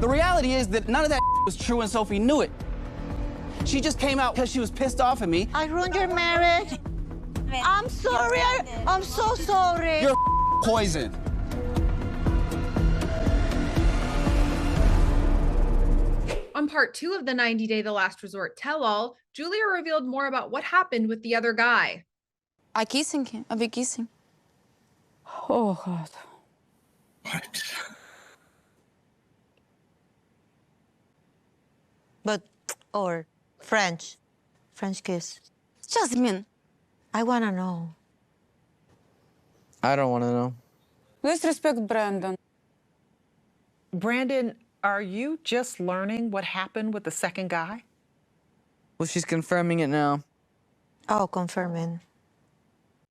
The reality is that none of that was true and Sophie knew it. She just came out because she was pissed off at me. I ruined your marriage. I'm sorry. I'm so sorry. You're poison. On part 2 of the 90-day The Last Resort tell-all, Julia revealed more about what happened with the other guy. I kissing him. I be kissing. Oh, God. What? But, or French kiss. Jasmine. I wanna know. I don't want to know. Let's respect Brandon. Brandon, are you just learning what happened with the second guy? Well, she's confirming it now. Oh, confirming.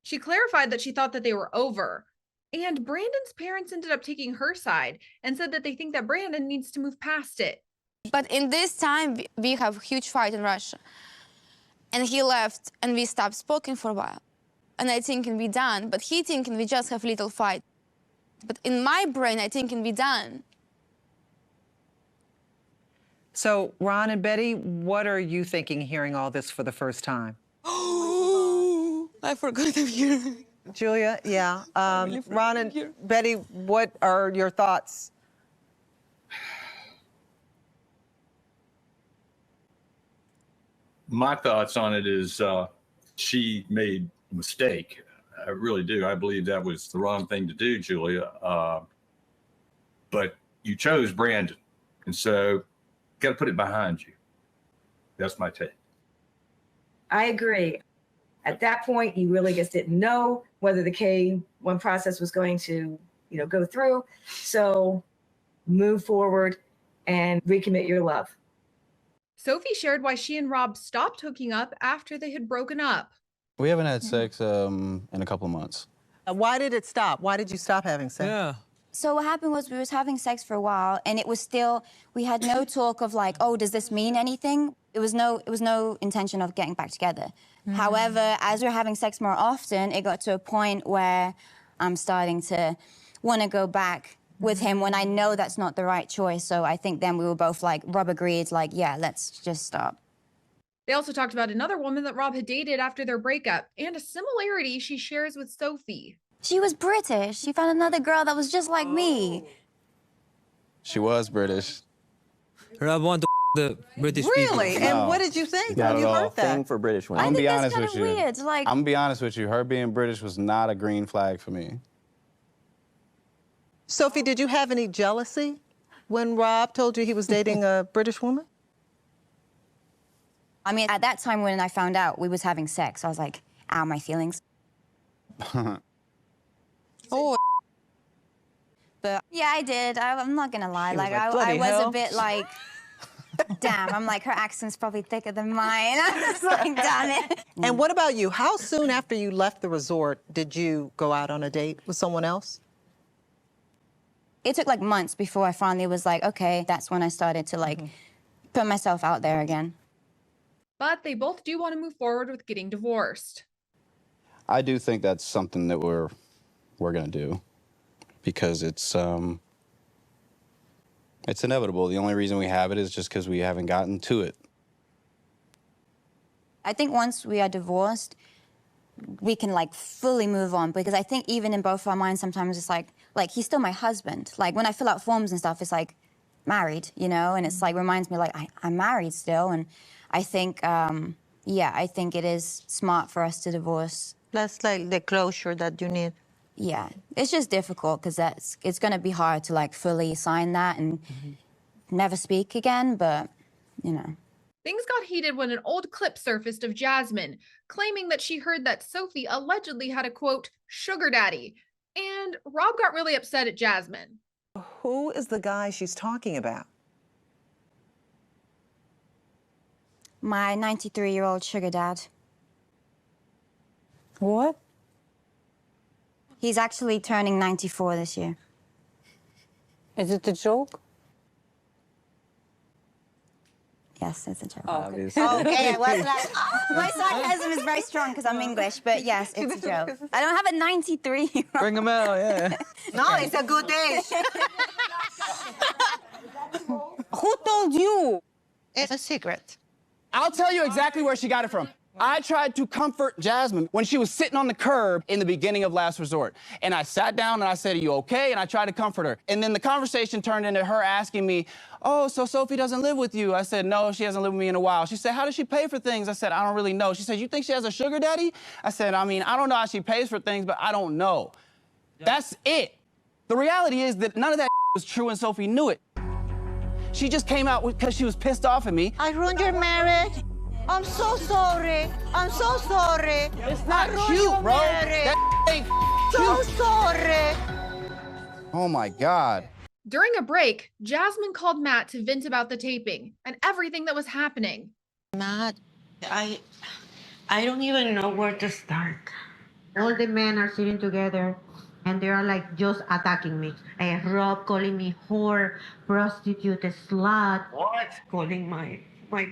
She clarified that she thought that they were over. And Brandon's parents ended up taking her side and said that they think that Brandon needs to move past it. But in this time, we have a huge fight in Russia. And he left, and we stopped speaking for a while. And I thinking we done, but he thinking we just have a little fight. But in my brain, I thinking we done. So, Ron and Betty, what are you thinking hearing all this for the first time? Oh, I forgot I'm here. Julia, yeah. Ron and Betty, what are your thoughts? My thoughts on it is she made a mistake. I really do. I believe that was the wrong thing to do, Julia. But you chose Brandon, and so you got to put it behind you. That's my take. I agree. At that point, you really just didn't know whether the K1 process was going to, go through. So move forward and recommit your love. Sophie shared why she and Rob stopped hooking up after they had broken up. We haven't had sex in a couple of months. Why did it stop? Why did you stop having sex? Yeah. So what happened was we was having sex for a while, and it was still, we had no talk of like, oh, does this mean anything? It was no intention of getting back together. However, as we were having sex more often, it got to a point where I'm starting to want to go back with him when I know that's not the right choice. So I think then we were both like, Rob agreed, like, yeah, let's just stop. They also talked about another woman that Rob had dated after their breakup and a similarity she shares with Sophie. She was British. She found another girl that was just like me. She was British. Rob wanted the British Really? people. And what did you think Not when you at all. heard that? Thing for British women. I I'm think be that's honest kind with of you. weird. Like, I'm gonna be honest with you. Her being British was not a green flag for me. Sophie, did you have any jealousy when Rob told you he was dating a British woman? I mean, at that time when I found out we was having sex, I was like, ow, my feelings. Oh. But yeah, I did. I'm not gonna lie. She was Like, like, I "Bloody was hell." a bit like, damn. I'm like, her accent's probably thicker than mine. I was like, damn it. And what about you? How soon after you left the resort did you go out on a date with someone else? It took like months before I finally was like, okay, that's when I started to like put myself out there again. But they both do want to move forward with getting divorced. I do think that's something that we're gonna do because it's inevitable. The only reason we have it is just because we haven't gotten to it. I think once we are divorced, we can like fully move on, because I think even in both our minds sometimes it's like he's still my husband. Like when I fill out forms and stuff, it's like married, and it's like reminds me like I'm married still. And I think, yeah, I think it is smart for us to divorce. That's like the closure that you need. Yeah, it's just difficult because it's going to be hard to like fully sign that and never speak again, but Things got heated when an old clip surfaced of Jasmine, claiming that she heard that Sophie allegedly had a, quote, sugar daddy. And Rob got really upset at Jasmine. Who is the guy she's talking about? my 93-year-old sugar dad. What? He's actually turning 94 this year. Is it a joke? Yes, it's a joke. Obviously. Okay, well, my sarcasm is very strong because I'm English, but yes, it's a joke. I don't have a 93-year-old. Bring him out, yeah. No, it's a good age. told you? It's a secret. I'll tell you exactly where she got it from. I tried to comfort Jasmine when she was sitting on the curb in the beginning of Last Resort. And I sat down and I said, "Are you okay?" And I tried to comfort her. And then the conversation turned into her asking me, "Oh, so Sophie doesn't live with you?" I said, "No, she hasn't lived with me in a while." She said, "How does she pay for things?" I said, "I don't really know." She said, "You think she has a sugar daddy?" I said, "I mean, I don't know how she pays for things, but I don't know." That's it. The reality is that none of that was true and Sophie knew it. She just came out because she was pissed off at me. I ruined your marriage. I'm so sorry. I'm so sorry. It's not I ruined cute, your bro. marriage. That ain't So cute. sorry. Oh my God. During a break, Jasmine called Matt to vent about the taping and everything that was happening. Matt, I don't even know where to start. All the men are sitting together and they are like just attacking me. Rob calling me whore, prostitute, slut. What? Calling my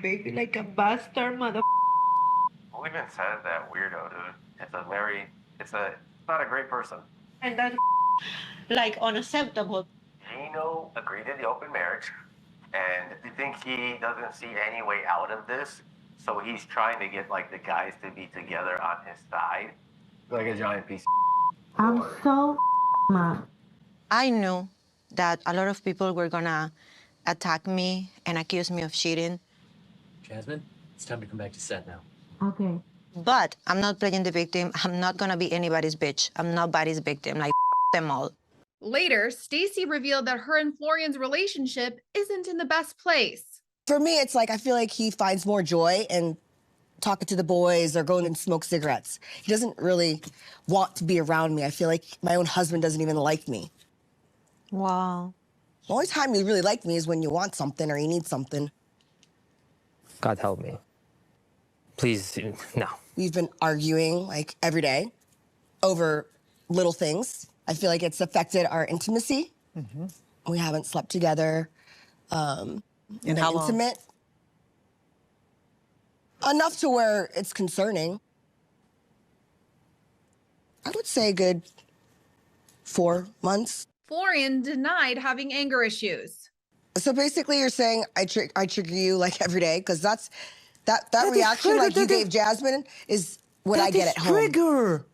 baby like a bastard, mother. Who even said that weirdo, dude? It's not a great person. And that's like unacceptable. Gino agreed to the open marriage, and I think he doesn't see any way out of this, so he's trying to get like the guys to be together on his side, like a giant piece of I'm so mad. I knew that a lot of people were gonna attack me and accuse me of cheating. Jasmine, it's time to come back to set now. Okay. But I'm not playing the victim. I'm not gonna be anybody's bitch. I'm nobody's victim. Like them all. Later, Stacey revealed that her and Florian's relationship isn't in the best place. For me, it's like I feel like he finds more joy in talking to the boys or going and smoke cigarettes. He doesn't really want to be around me. I feel like my own husband doesn't even like me. Wow. The only time you really like me is when you want something or you need something. God help me. Please, no. We've been arguing like every day over little things. I feel like it's affected our intimacy. Mm-hmm. We haven't slept together. And how long? Intimate. Enough to where it's concerning. I would say a good 4 months. Florian denied having anger issues. So basically you're saying I trigger you like every day? Because that reaction like you gave Jasmine is what I get at home. Trigger.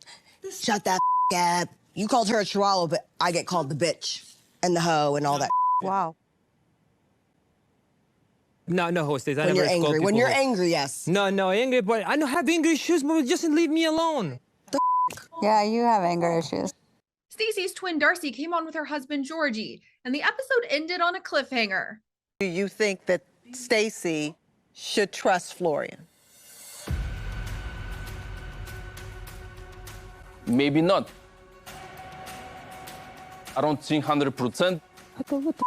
Shut that up. You called her a chihuahua, but I get called the bitch and the hoe and all that. Wow. No, hostess. I When never you're call angry. people When you're hoes. angry, yes. No, angry, but I don't have anger issues, but just leave me alone. Yeah, you have anger issues. Stacey's twin Darcy came on with her husband Georgie, and the episode ended on a cliffhanger. Do you think that Stacey should trust Florian? Maybe not. I don't think 100%. What the